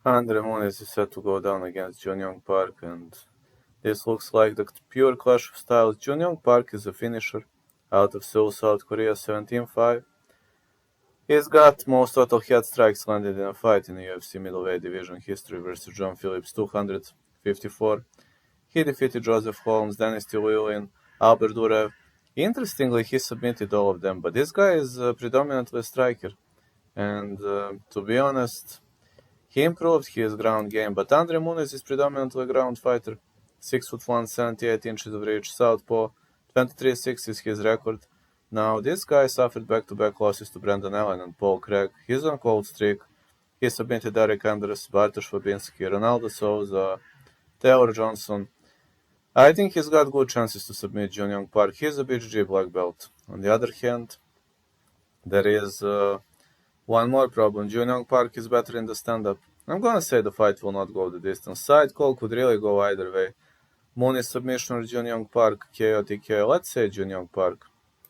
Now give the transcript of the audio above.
Andre Muniz is set to go down against Jun Young Park, and this looks like the pure clash of styles. Jun Young Park is a finisher out of Seoul, South Korea, 17-5. He's got most total head strikes landed in a fight in the UFC middleweight division history versus John Phillips, 254. He defeated Joseph Holmes, Dennis Tiuliulin, Albert Durev. Interestingly, he submitted all of them, but this guy is predominantly a striker. And to be honest, he improved his ground game, but Andre Muniz is predominantly a ground fighter. 6'1", 78 inches of reach, southpaw, 23-6 is his record. Now, this guy suffered back-to-back losses to Brendan Allen and Paul Craig. He's on a cold streak. He submitted Derek Anders, Bartosz Fabinski, Ronaldo Souza, Taylor Johnson. I think he's got good chances to submit Jun Young Park. He's a BJJ black belt. On the other hand, there is one more problem. Jun Young Park is better in the stand-up. I'm gonna say the fight will not go the distance. Side call could really go either way. Muniz submission or Jun Young Park KO TKO. Let's say Jun Young Park.